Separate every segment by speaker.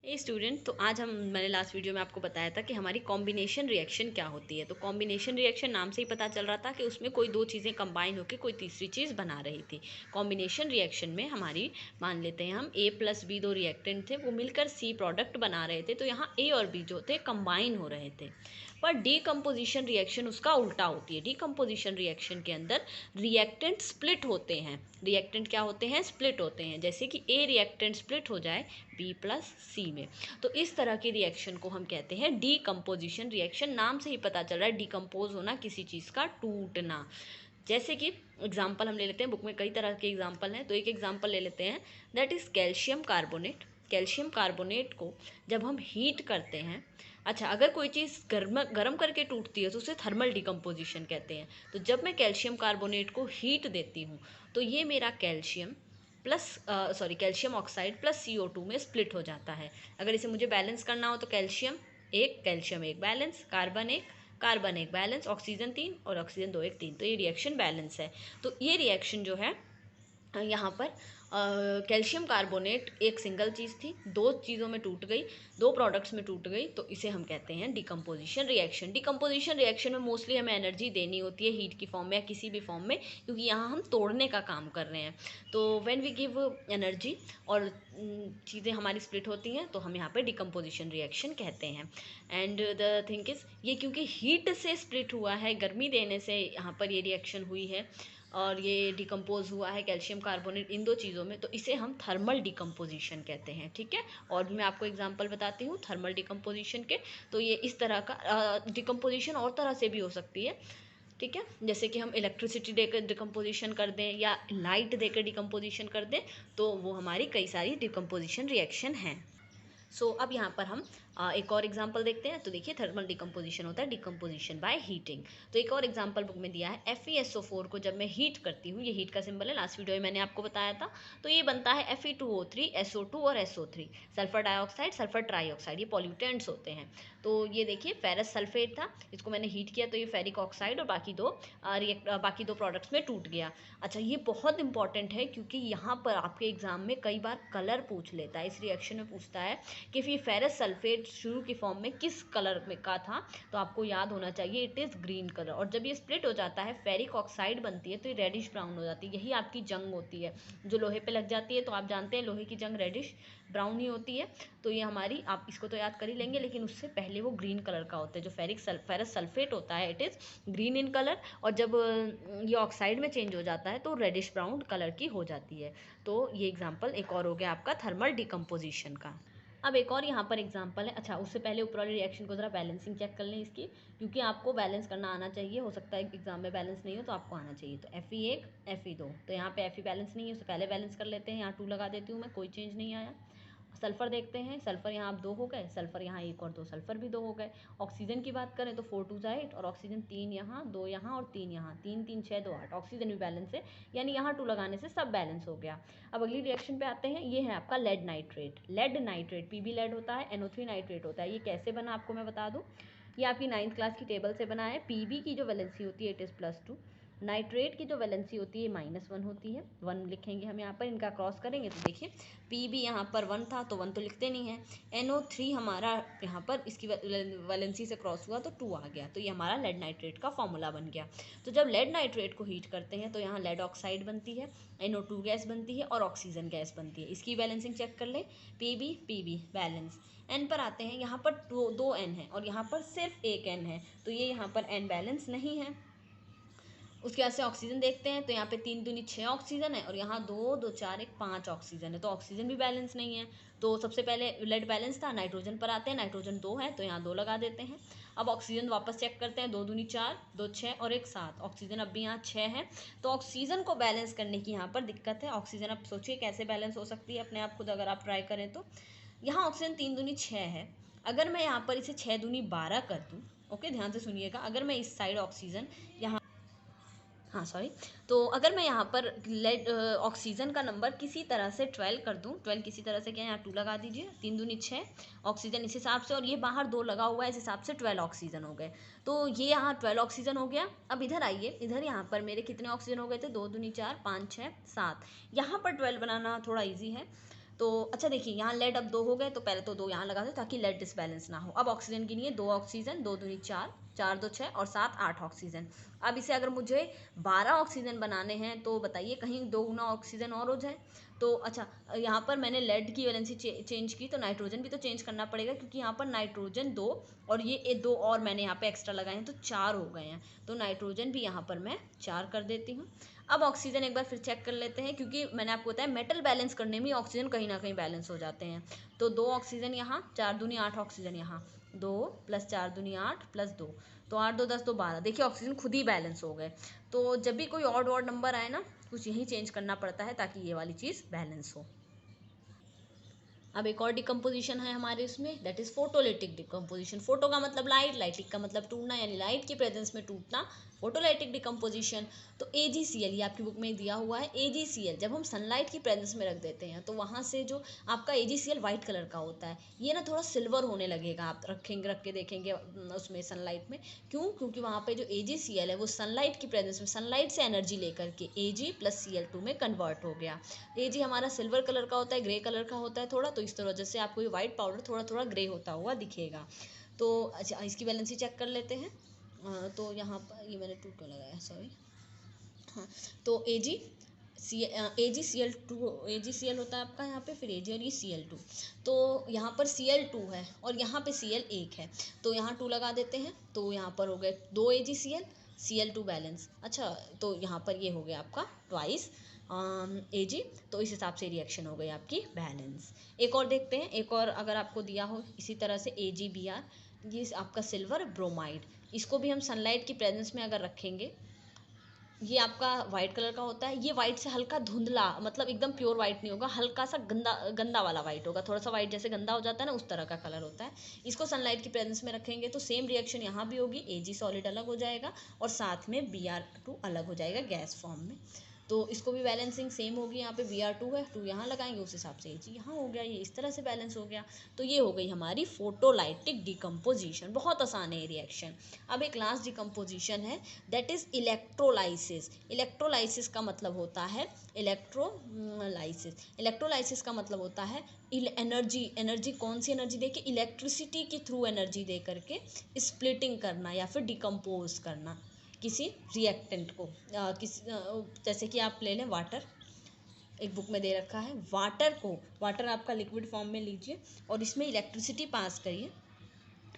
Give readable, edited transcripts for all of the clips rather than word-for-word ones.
Speaker 1: Student, तो आज मैंने लास्ट वीडियो में आपको बताया था कि हमारी कॉम्बिनेशन रिएक्शन क्या होती है। तो कॉम्बिनेशन रिएक्शन नाम से ही पता चल रहा था कि उसमें कोई दो चीज़ें कंबाइन होकर कोई तीसरी चीज़ बना रही थी। कॉम्बिनेशन रिएक्शन में हमारी, मान लेते हैं हम A प्लस बी दो रिएक्टेंट थे, वो मिलकर C प्रोडक्ट बना रहे थे, तो यहाँ A और B जो थे कंबाइन हो रहे थे। पर डीकम्पोजिशन रिएक्शन उसका उल्टा होती है। डीकम्पोजिशन रिएक्शन के अंदर रिएक्टेंट स्प्लिट होते हैं। रिएक्टेंट क्या होते हैं? स्प्लिट होते हैं। जैसे कि A रिएक्टेंट स्प्लिट हो जाए B प्लस C में, तो इस तरह की रिएक्शन को हम कहते हैं डीकम्पोजिशन रिएक्शन। नाम से ही पता चल रहा है डीकम्पोज होना, किसी चीज़ का टूटना। जैसे कि एग्जाम्पल हम ले लेते हैं, बुक में कई तरह के एग्जाम्पल हैं, तो एक एग्जाम्पल ले लेते हैं, that is calcium carbonate. Calcium carbonate को जब हम हीट करते हैं, अच्छा, अगर कोई चीज़ गर्म करके टूटती है तो उसे थर्मल डिकम्पोजिशन कहते हैं। तो जब मैं कैल्शियम कार्बोनेट को हीट देती हूँ तो ये मेरा calcium plus calcium oxide plus CO2 में स्प्लिट हो जाता है। अगर इसे मुझे बैलेंस करना हो तो कैल्शियम एक बैलेंस, कार्बन एक बैलेंस, ऑक्सीजन 3 और ऑक्सीजन 2 एक 3, तो ये रिएक्शन बैलेंस है। तो ये रिएक्शन जो है यहाँ पर कैल्शियम कार्बोनेट एक सिंगल चीज़ थी, दो चीज़ों में टूट गई, दो प्रोडक्ट्स में टूट गई, तो इसे हम कहते हैं डिकम्पोजिशन रिएक्शन। डिकम्पोजिशन रिएक्शन में मोस्टली हमें एनर्जी देनी होती है हीट की फॉर्म में या किसी भी फॉर्म में, क्योंकि यहाँ हम तोड़ने का काम कर रहे हैं। तो व्हेन वी गिव एनर्जी और चीज़ें हमारी स्प्लिट होती हैं, तो हम यहाँ पे डिकम्पोजिशन रिएक्शन कहते हैं। एंड द थिंग इज़, ये क्योंकि हीट से स्प्लिट हुआ है, गर्मी देने से यहाँ पर ये रिएक्शन हुई है और ये डिकम्पोज हुआ है कैल्शियम कार्बोनेट इन दो चीज़ों में, तो इसे हम थर्मल डिकम्पोजिशन कहते हैं। ठीक है, और भी मैं आपको एग्जांपल बताती हूँ थर्मल डिकम्पोजिशन के। तो ये इस तरह का डिकम्पोजिशन और तरह से भी हो सकती है। ठीक है, जैसे कि हम इलेक्ट्रिसिटी देकर डिकम्पोजिशन कर दें या लाइट देकर डिकम्पोजिशन कर दें, तो वो हमारी कई सारी डिकम्पोजिशन रिएक्शन हैं। अब यहाँ पर हम एक और एग्जांपल देखते हैं। तो देखिए, थर्मल डिकम्पोजिशन होता है डिकम्पोजिशन बाय हीटिंग। तो एक और एग्जांपल बुक में दिया है, FeSO4 को जब मैं हीट करती हूँ, ये हीट का सिंबल है, लास्ट वीडियो में मैंने आपको बताया था। तो ये बनता है Fe2O3, SO2 और SO3, sulphur dioxide, sulphur trioxide, ये पॉल्यूटेंट्स होते हैं। तो ये देखिए, फेरस सल्फेट था, इसको मैंने हीट किया तो ये फेरिक ऑक्साइड और बाकी दो प्रोडक्ट्स में टूट गया। अच्छा, ये बहुत इंपॉर्टेंट है क्योंकि यहाँ पर आपके एग्जाम में कई बार कलर पूछ लेता है। इस रिएक्शन में पूछता है कि फिर फेरस सल्फेट शुरू की फॉर्म में किस कलर में का था, तो आपको याद होना चाहिए इट इज़ ग्रीन कलर। और जब ये स्प्लिट हो जाता है, फेरिक ऑक्साइड बनती है, तो ये रेडिश ब्राउन हो जाती है। यही आपकी जंग होती है जो लोहे पे लग जाती है। तो आप जानते हैं लोहे की जंग रेडिश ब्राउन ही होती है। तो ये हमारी, आप इसको तो याद कर ही लेंगे, लेकिन उससे पहले वो ग्रीन कलर का होता है। जो फेरस सल्फेट होता है it is green in colour, और जब ये ऑक्साइड में चेंज हो जाता है तो रेडिश ब्राउन कलर की हो जाती है। तो ये एग्जाम्पल एक और हो गया आपका थर्मल डिकम्पोजिशन का। अब एक और यहाँ पर एग्जांपल है। अच्छा, उससे पहले ऊपर वाली रिएक्शन को ज़रा बैलेंसिंग चेक कर लें इसकी, क्योंकि आपको बैलेंस करना आना चाहिए। हो सकता है एग्जाम में बैलेंस नहीं हो तो आपको आना चाहिए। तो Fe1 Fe2, तो यहाँ पे Fe बैलेंस नहीं है, उससे पहले बैलेंस कर लेते हैं। यहाँ 2 लगा देती हूँ मैं, कोई चेंज नहीं आया। सल्फर देखते हैं, सल्फर यहाँ आप 2 हो गए, सल्फर यहाँ 1 और 2, सल्फर भी 2 हो गए। ऑक्सीजन की बात करें तो 4 2 8 और ऑक्सीजन 3 यहाँ, 2 यहाँ और 3 यहाँ, 3 3 6 2 8, ऑक्सीजन भी बैलेंस है, यानी यहाँ 2 लगाने से सब बैलेंस हो गया। अब अगली रिएक्शन पे आते हैं। ये है आपका lead nitrate. Lead nitrate, Pb lead होता है, NO3 नाइट्रेट होता है। ये कैसे बना आपको मैं बता दूँ, ये आपकी 9th क्लास की टेबल से बना है। Pb की जो वैलेंसी होती है इट इज़ +2, नाइट्रेट की जो वैलेंसी होती है -1 होती है। 1 लिखेंगे हम यहाँ पर, इनका क्रॉस करेंगे तो देखिए Pb यहाँ पर 1 था तो 1 तो लिखते नहीं है। NO3 हमारा यहाँ पर इसकी वैलेंसी से क्रॉस हुआ तो 2 आ गया, तो ये हमारा लेड नाइट्रेट का फॉर्मूला बन गया। तो जब लेड नाइट्रेट को हीट करते हैं तो यहाँ लेड ऑक्साइड बनती है, NO2 गैस बनती है और ऑक्सीजन गैस बनती है। इसकी बैलेंसिंग चेक कर लें, Pb बैलेंस। N पर आते हैं, यहाँ पर दो N है और यहाँ पर सिर्फ एक N है, तो ये यहाँ पर N बैलेंस नहीं है। उसके बाद से ऑक्सीजन देखते हैं, तो यहाँ पे 3 दूनी 6 ऑक्सीजन है और यहाँ 2 2 4 1 5 ऑक्सीजन है, तो ऑक्सीजन भी बैलेंस नहीं है। तो सबसे पहले लेड बैलेंस था, नाइट्रोजन पर आते हैं, नाइट्रोजन 2 है तो यहाँ 2 लगा देते हैं। अब ऑक्सीजन वापस चेक करते हैं, 2 दूनी 4, 2 6 और 1 7, ऑक्सीजन अब भी यहाँ 6 है। तो ऑक्सीजन को बैलेंस करने की यहाँ पर दिक्कत है। ऑक्सीजन, अब सोचिए कैसे बैलेंस हो सकती है अपने आप खुद, अगर आप ट्राई करें तो। यहाँ ऑक्सीजन 3 दूनी 6 है, अगर मैं यहाँ पर इसे 6 दूनी 12 कर दूँ, ओके ध्यान से सुनिएगा, अगर मैं इस साइड ऑक्सीजन यहाँ, हाँ सॉरी, तो अगर मैं यहाँ पर लेड ऑक्सीजन का नंबर किसी तरह से 12 कर दूँ, 12 किसी तरह से क्या, यहाँ 2 लगा दीजिए, 3 दूनी 6 ऑक्सीजन इस हिसाब से, और ये बाहर 2 लगा हुआ है, इस हिसाब से 12 ऑक्सीजन हो गए। तो ये यहाँ 12 ऑक्सीजन हो गया। अब इधर आइए, इधर यहाँ पर मेरे कितने ऑक्सीजन हो गए थे, 2 दूनी 4, 5 6 7, यहाँ पर 12 बनाना थोड़ा ईजी है। तो अच्छा देखिए यहाँ लेड अब 2 हो गए, तो पहले तो 2 यहाँ लगा दो ताकि लेड डिसबैलेंस ना हो। अब ऑक्सीजन गिनिए, 2 ऑक्सीजन, 2 दूनी 4, 4 2 6 और 7 8 ऑक्सीजन। अब इसे अगर मुझे 12 ऑक्सीजन बनाने हैं तो बताइए कहीं 2 गुना ऑक्सीजन और हो जाए। तो अच्छा यहाँ पर मैंने लेड की वैलेंसी चेंज की, तो नाइट्रोजन भी तो चेंज करना पड़ेगा, क्योंकि यहाँ पर नाइट्रोजन 2 और ये 2 और मैंने यहाँ पे एक्स्ट्रा लगाए हैं तो 4 हो गए हैं। तो नाइट्रोजन भी यहाँ पर मैं 4 कर देती हूँ। अब ऑक्सीजन एक बार फिर चेक कर लेते हैं, क्योंकि मैंने आपको बताया मेटल बैलेंस करने में ऑक्सीजन कहीं ना कहीं बैलेंस हो जाते हैं। तो 2 ऑक्सीजन यहाँ, 4 दूनी 8 ऑक्सीजन यहाँ, 2 + 4 दूनी 8 + 2, तो 8 2 10 2 12। देखिए ऑक्सीजन खुद ही बैलेंस हो गए। तो जब भी कोई ऑड नंबर आए ना, कुछ यही चेंज करना पड़ता है ताकि ये वाली चीज़ बैलेंस हो। अब एक और डिकम्पोजिशन है हमारे इसमें, that is photolytic decomposition. Photo का मतलब लाइट, लाइटिक का मतलब टूटना, यानी लाइट की प्रेजेंस में टूटना, फोटोलाइटिक डिकम्पोजिशन। तो AgCl ये आपकी बुक में दिया हुआ है। AgCl जब हम सनलाइट की प्रेजेंस में रख देते हैं तो वहाँ से जो आपका AgCl वाइट कलर का होता है, ये ना थोड़ा सिल्वर होने लगेगा, आप रख के देखेंगे उसमें सनलाइट में। क्यों? क्योंकि वहाँ पे जो AgCl है वो सनलाइट की प्रेजेंस में सनलाइट से एनर्जी लेकर के Ag + Cl2 में कन्वर्ट हो गया। Ag हमारा सिल्वर कलर का होता है, ग्रे कलर का होता है थोड़ा, तो इस तरह से आपको ये वाइट पाउडर थोड़ा थोड़ा ग्रे होता हुआ दिखेगा। तो अच्छा इसकी वैलेंसी चेक कर लेते हैं। तो यहाँ पर ये मैंने 2 क्यों लगाया, सॉरी। हाँ, तो AgCl होता है आपका यहाँ पे, फिर Ag और ये Cl2। तो यहाँ पर Cl2 है और यहाँ पे Cl1 है, तो यहाँ 2 लगा देते हैं। तो यहाँ पर हो गए 2 AgCl, Cl2 बैलेंस। अच्छा तो यहाँ पर ये हो गया आपका ट्वाइस Ag, तो इस हिसाब से रिएक्शन हो गई आपकी बैलेंस। एक और देखते हैं, एक और अगर आपको दिया हो इसी तरह से AgBr, ये आपका सिल्वर ब्रोमाइड, इसको भी हम सनलाइट की प्रेजेंस में अगर रखेंगे, ये आपका वाइट कलर का होता है। ये वाइट से हल्का धुंधला, मतलब एकदम प्योर वाइट नहीं होगा, हल्का सा गंदा गंदा वाला वाइट होगा, थोड़ा सा वाइट जैसे गंदा हो जाता है ना, उस तरह का कलर होता है। इसको सनलाइट की प्रेजेंस में रखेंगे तो सेम रिएक्शन यहाँ भी होगी, Ag सॉलिड अलग हो जाएगा और साथ में Br2 अलग हो जाएगा गैस फॉर्म में। तो इसको भी बैलेंसिंग सेम होगी, यहाँ पे Br2 है, 2 यहाँ लगाएंगे, उस हिसाब से Ag यहाँ हो गया, ये इस तरह से बैलेंस हो गया। तो ये हो गई हमारी फोटोलाइटिक डिकम्पोजिशन, बहुत आसान है ये रिएक्शन। अब एक लास्ट डिकम्पोजिशन है, दैट इज इलेक्ट्रोलाइसिस। इलेक्ट्रोलाइसिस का मतलब होता है इलेक्ट्रोलाइसिस का मतलब होता है एनर्जी कौन सी एनर्जी देके, इलेक्ट्रिसिटी के थ्रू एनर्जी दे करके स्प्लिटिंग करना या फिर डिकम्पोज करना किसी रिएक्टेंट को। जैसे कि आप ले लें वाटर, एक बुक में दे रखा है, वाटर आपका लिक्विड फॉर्म में लीजिए और इसमें इलेक्ट्रिसिटी पास करिए,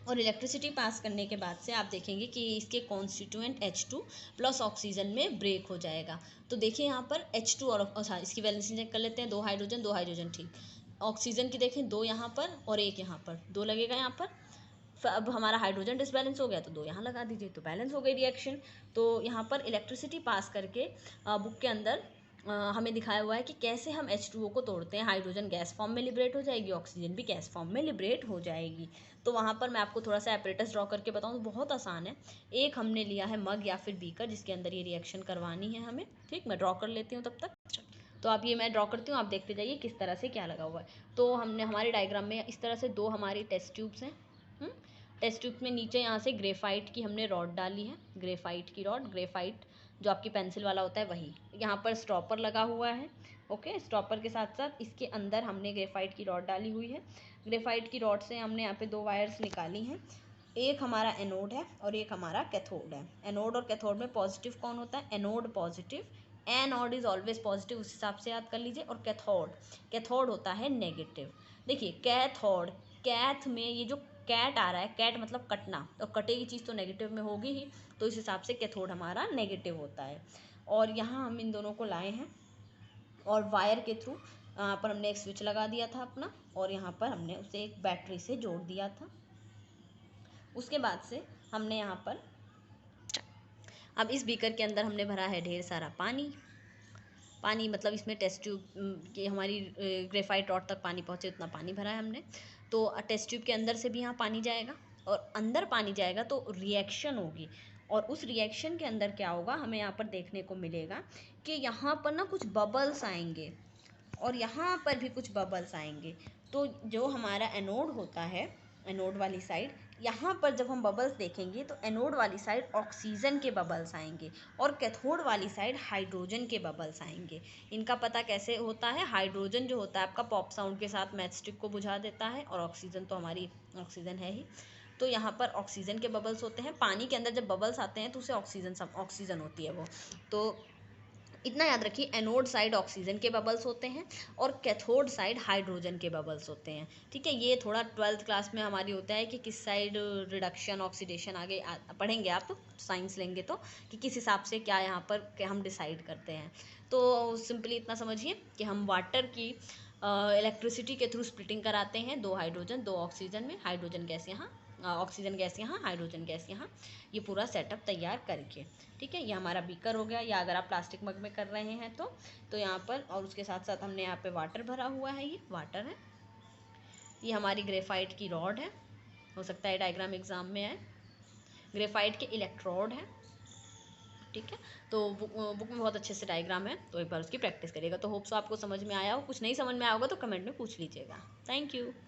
Speaker 1: और इलेक्ट्रिसिटी पास करने के बाद से आप देखेंगे कि इसके कॉन्स्टिट्यूएंट H2 प्लस ऑक्सीजन में ब्रेक हो जाएगा। तो देखिए यहाँ पर H2 और इसकी वैलेंसी चेक कर लेते हैं, 2 हाइड्रोजन ठीक। ऑक्सीजन की देखें 2 यहाँ पर और 1 यहाँ पर, 2 लगेगा यहाँ पर। अब हमारा हाइड्रोजन डिसबैलेंस हो गया तो 2 यहाँ लगा दीजिए, तो बैलेंस हो गई रिएक्शन। तो यहाँ पर इलेक्ट्रिसिटी पास करके बुक के अंदर हमें दिखाया हुआ है कि कैसे हम H2O को तोड़ते हैं। हाइड्रोजन गैस फॉर्म में लिबरेट हो जाएगी, ऑक्सीजन भी गैस फॉर्म में लिबरेट हो जाएगी। तो वहाँ पर मैं आपको थोड़ा सा एपरेटस ड्रॉ करके बताऊँ तो बहुत आसान है। एक हमने लिया है मग या फिर बीकर, जिसके अंदर ये रिएक्शन करवानी है हमें। ठीक, मैं ड्रॉ कर लेती हूँ तब तक। तो आप ये मैं ड्रॉ करती हूँ, आप देखते जाइए किस तरह से क्या लगा हुआ है। तो हमने हमारे डायग्राम में इस तरह से 2 हमारी टेस्ट ट्यूब्स हैं। टेस्ट ट्यूब में नीचे यहाँ से ग्रेफाइट की हमने रॉड डाली है, ग्रेफाइट की रॉड, ग्रेफाइट जो आपकी पेंसिल वाला होता है वही। यहाँ पर स्टॉपर लगा हुआ है, ओके। स्टॉपर के साथ साथ इसके अंदर हमने ग्रेफाइट की रॉड डाली हुई है। ग्रेफाइट की रॉड से हमने यहाँ पे 2 वायर्स निकाली हैं। एक हमारा एनोड है और एक हमारा कैथोड है। एनोड और कैथोड में पॉजिटिव कौन होता है? Anode positive, anode is always positive, उस हिसाब से याद कर लीजिए। और कैथोड होता है नेगेटिव। देखिए कैथोड, कैथ में ये जो कैट आ रहा है, कैट मतलब कटना, तो कटेगी चीज़ तो नेगेटिव में होगी ही, तो इस हिसाब से कैथोड हमारा नेगेटिव होता है। और यहाँ हम इन दोनों को लाए हैं और वायर के थ्रू यहाँ पर हमने एक स्विच लगा दिया था अपना, और यहाँ पर हमने उसे एक बैटरी से जोड़ दिया था। उसके बाद से हमने यहाँ पर, अब इस बीकर के अंदर हमने भरा है ढेर सारा पानी मतलब इसमें टेस्ट ट्यूब की हमारी ग्रेफाइट रॉड तक पानी पहुँचे उतना पानी भरा है हमने। तो टेस्ट ट्यूब के अंदर से भी यहाँ पानी जाएगा और अंदर पानी जाएगा तो रिएक्शन होगी, और उस रिएक्शन के अंदर क्या होगा हमें यहाँ पर देखने को मिलेगा कि यहाँ पर ना कुछ बबल्स आएंगे और यहाँ पर भी कुछ बबल्स आएंगे। तो जो हमारा एनोड होता है, एनोड वाली साइड, यहाँ पर जब हम बबल्स देखेंगे तो एनोड वाली साइड ऑक्सीजन के बबल्स आएंगे और कैथोड वाली साइड हाइड्रोजन के बबल्स आएंगे। इनका पता कैसे होता है? हाइड्रोजन जो होता है आपका पॉप साउंड के साथ मैच स्टिक को बुझा देता है, और ऑक्सीजन तो हमारी ऑक्सीजन है ही। तो यहाँ पर ऑक्सीजन के बबल्स होते हैं। पानी के अंदर जब बबल्स आते हैं तो उसे ऑक्सीजन होती है वो। तो इतना याद रखिए, एनोड साइड ऑक्सीजन के बबल्स होते हैं और कैथोड साइड हाइड्रोजन के बबल्स होते हैं। ठीक है, ये थोड़ा 12th क्लास में हमारी होता है कि किस साइड रिडक्शन ऑक्सीडेशन आगे पढ़ेंगे आप, साइंस लेंगे तो, कि किस हिसाब से क्या यहाँ पर क्या हम डिसाइड करते हैं। तो सिंपली इतना समझिए कि हम वाटर की इलेक्ट्रिसिटी के थ्रू स्प्लिटिंग कराते हैं, 2 हाइड्रोजन 2 ऑक्सीजन में, हाइड्रोजन गैस यहाँ, ऑक्सीजन गैस यहाँ, हाइड्रोजन गैस यहाँ, ये पूरा सेटअप तैयार करके। ठीक है, ये हमारा बीकर हो गया, या अगर आप प्लास्टिक मग में कर रहे हैं तो यहाँ पर, और उसके साथ साथ हमने यहाँ पे वाटर भरा हुआ है, ये वाटर है। ये हमारी ग्रेफाइट की रॉड है, हो सकता है डायग्राम एग्जाम में आए। ग्रेफाइट के इलेक्ट्रोड है। ठीक है, तो बुक में बहुत अच्छे से डायग्राम है, तो एक बार उसकी प्रैक्टिस करिएगा। तो होप सो आपको समझ में आया हो। कुछ नहीं समझ में आया होगा तो कमेंट में पूछ लीजिएगा। Thank you.